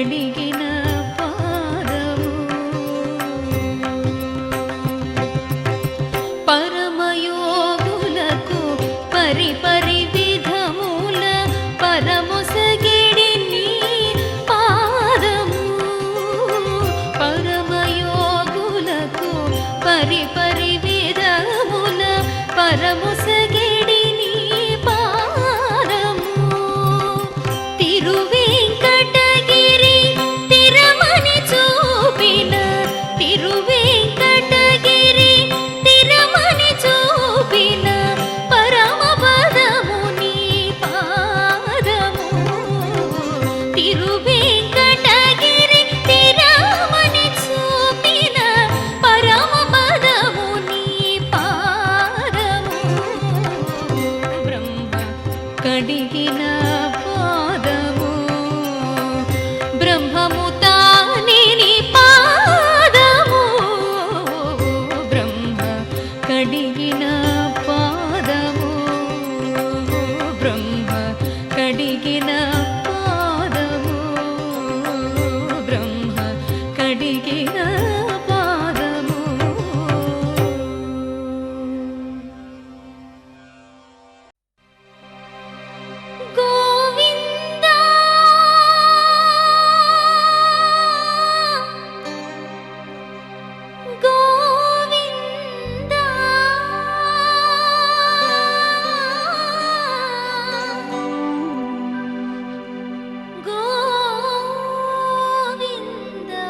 కడిగిన పాదము పరమయోగులకు పరిపరి విధముల పరమొసగిడి నీ పాదము పరమయోగులకు పరిపరి విధముల పరమొసగిడి నీ పాదము తిరువేంకటగిరి తిరమని చూపిన తిరువేంకటగిరి తిరమని చూపిన పరమ పదము నీ పాదము తిరువేంకటగిరి తిరమని చూపిన పరమ పదము నీ పాదము బ్రహ్మ కడిగిన పాదము బ్రహ్మము తానే నీ పాదము బ్రహ్మ కడిగిన పాదము బ్రహ్మ కడిగిన పాదము బ్రహ్మ కడిగిన పాదము గోవిందా గోవిందా గోవిందా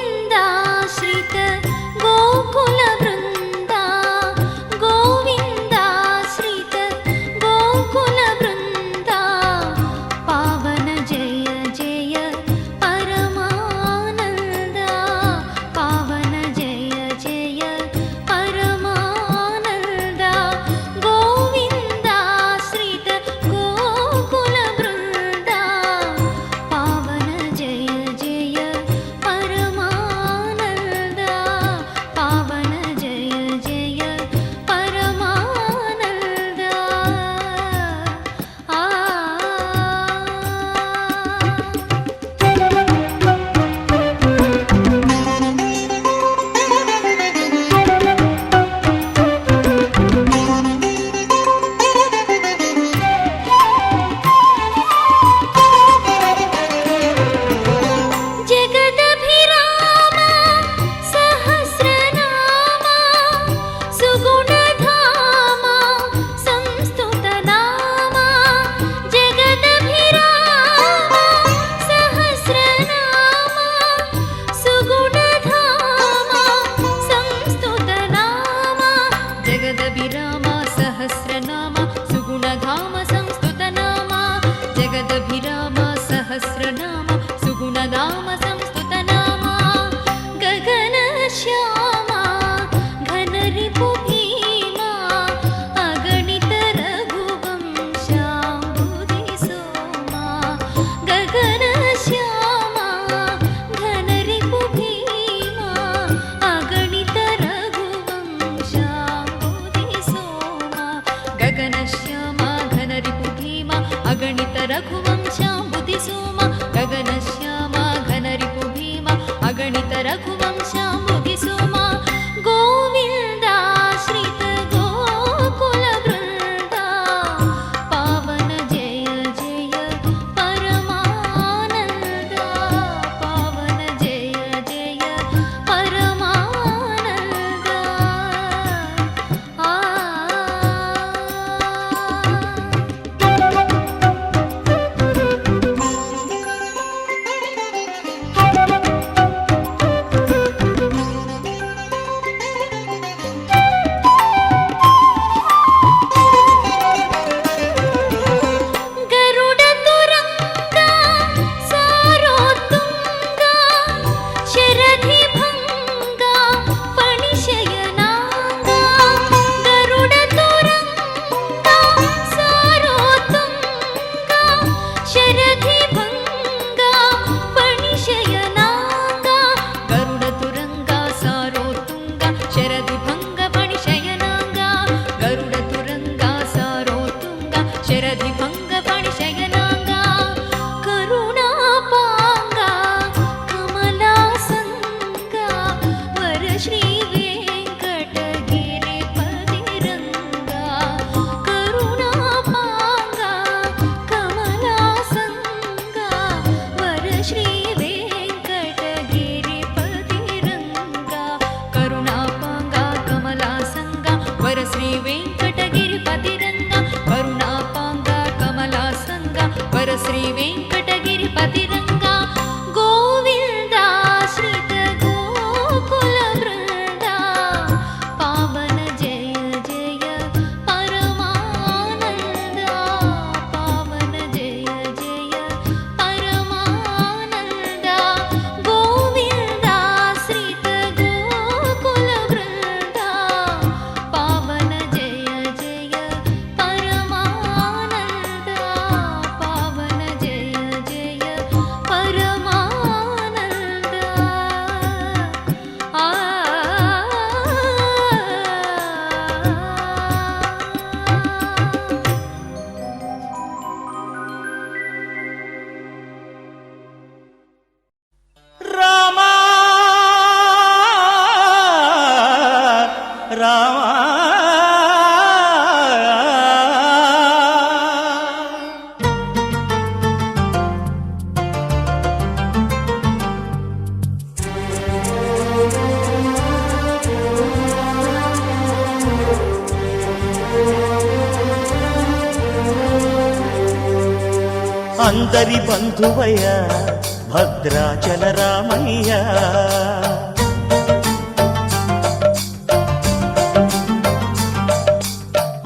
గోవిందాశ్రిత గోకుల బృందా గోవిందాశ్రిత గోకుల బృందా పావన జయ జయ పరమానంద పావన జయ జయ పరమానంద గోవిందాశ్రిత గోకుల బృందా పావన జయ జయ పరమానంద పావన జయ జయ పరమానంద ఆ జగదభిరామ సహస్రనామ సుగుణధామ సంస్తుతనామ జగదభిరామ సహస్రనామ సుగుణధామ సంస్తుతనామ జగదభిరామ సహస్రనామ సుగుణధామ సంస్తుతనామ జగదభిరామ సహస్రనామ సుగుణధామ సంస్తుతనామ గగన శ్యామ ఘనరిపు భీమా అగణిత రఘువంశాంబుధి సోమా గగన శ్యామ ఘనరిపు భీమా అగణిత రఘువంశాంబుధి సోమా గగన శ్యామ ఘనరిపు భీమా అగణిత రఘువంశాంబుధి సోమా గగన శ్యామ ఘనరిపు భీమా అగణిత రఘువంశాంబుధి సోమా గోవిందాశ్రిత గోకుల బృందా పావన జయ జయ పరమానంద పావన జయ జయ పరమానంద ఆ అందరి బంధువయ్య భద్రాచల రామయ్య.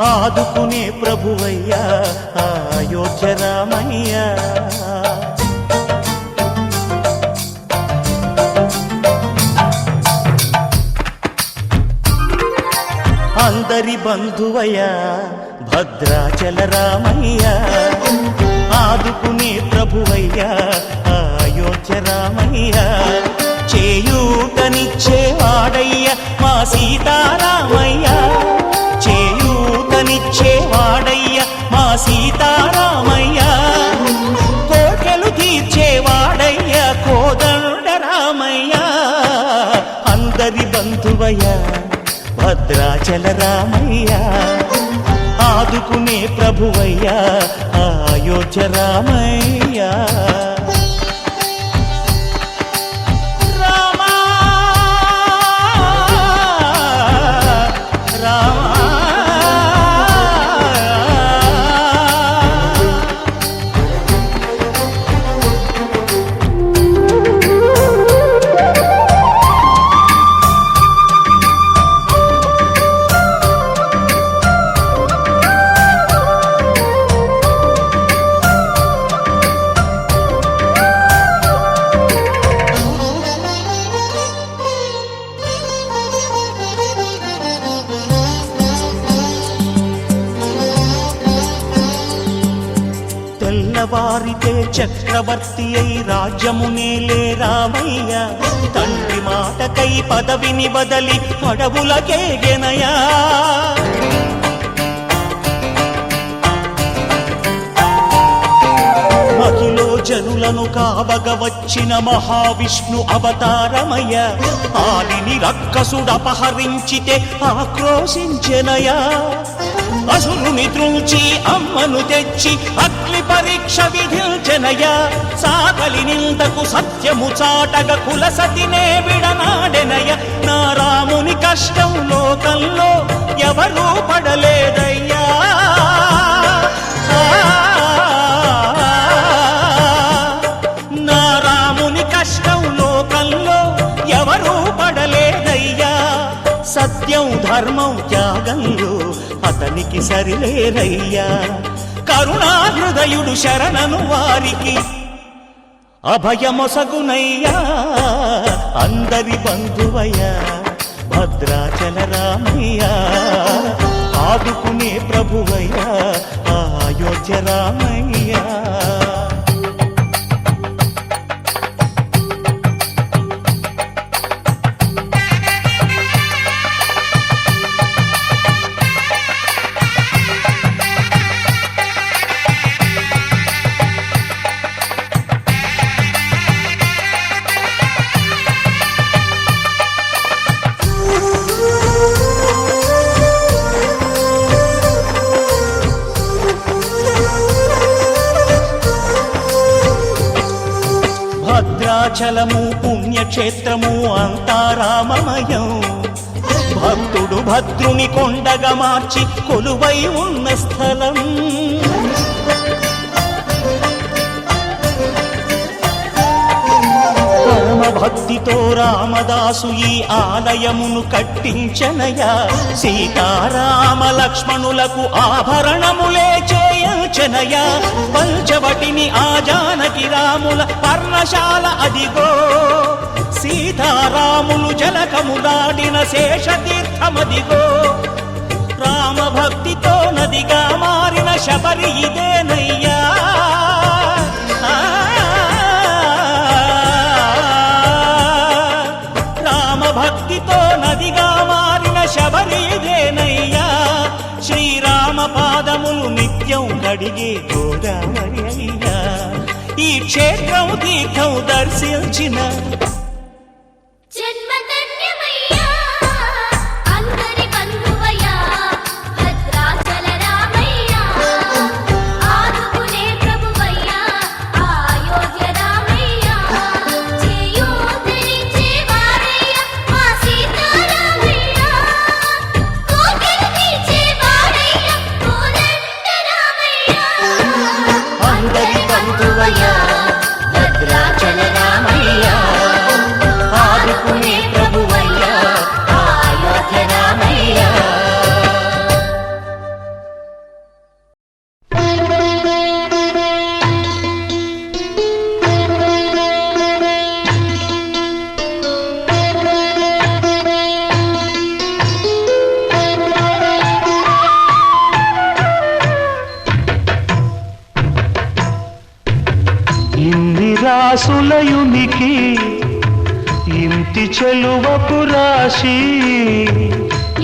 ఆదుకునే ప్రభువయ్య అయోధ్య రామయ్య. అందరి బంధువయ్య భద్రాచల రామయ్య. ఆదుకునే ప్రభువయ్య అయోధ్య రామయ్య. చేయూతనిచ్చేవాడయ్య మా సీతారామయ్య. చేయూతనిచ్చేవాడయ్య మా సీతారామయ్య. కోర్కెలు తీర్చేవాడయ్య కోదండ రామయ్య. అందరి బంధువయ్య భద్రాచల రామయ్య. ఆదుకునే ప్రభువయ్య అయోధ్య రామయ్య. తెల్లవారితే చక్రవర్తి అయి రాజ్యమునేలే రామయ్య. తండ్రి మాటకై పదవిని బదలి అడవులకేగెనయా. మహిలో జనులను కావగ వచ్చిన మహావిష్ణు అవతారమయ్య. ఆలిని రక్కసుడపహరించితే ఆక్రోశించెనయా. అసురుని త్రుంచి అమ్మను తెచ్చి అగ్ని పరీక్ష విధించెనయ. సాగలి నిందకు సత్యము చాటగ కులసతినే విడనాడెనయ. నా రాముని కష్టం లోకంలో ఎవరూ పడలేదయ్యా. నా రాముని కష్టం లోకంలో ఎవరూ పడలేదయ్యా. సత్యం ధర్మం త్యాగంలో అతనికి సరిలేరయ్యా. కరుణా హృదయుడు శరణను వారికి అభయమొసగునయ్యా. అందరి బంధువయ్య భద్రాచల రామయ్య. ఆదుకునే ప్రభువయ్య అయోధ్య రామయ్య. భద్రాచలము పుణ్యక్షేత్రము అంతా రామమయం. భక్తుడు భద్రుని కొండగా మార్చి కొలువై ఉన్న స్థలం. పరమ భక్తితో రామదాసు ఈ ఆలయమును కట్టించనయా. సీతారామ లక్ష్మణులకు ఆభరణములే చేయించనయా. పంచవటిని ఆ జానకి రాముల పర్ణశాల అదిగో. సీతారాములు జలకములాడిన శేషతీర్థమదిగో. రామ భక్తితో నదిగా మారిన శబరి ఇదేనయ్యా. రామ భక్తితో నదిగా మారిన శబరి ఇదేనయ్యా. శ్రీరామ పాదములు నిత్యం కడిగే గోదావరి అయ్యా. ఈ క్షేత్రం తీర్థం దర్శించిన అందరి బంధువ రాసులయునికి ఇంటి చెలువపు రాశి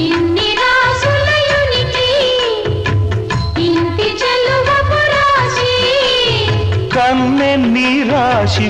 ఇన్ని రాసులయునికి ఇంటి చెలువపు రాశి కన్నెన్ని రాశి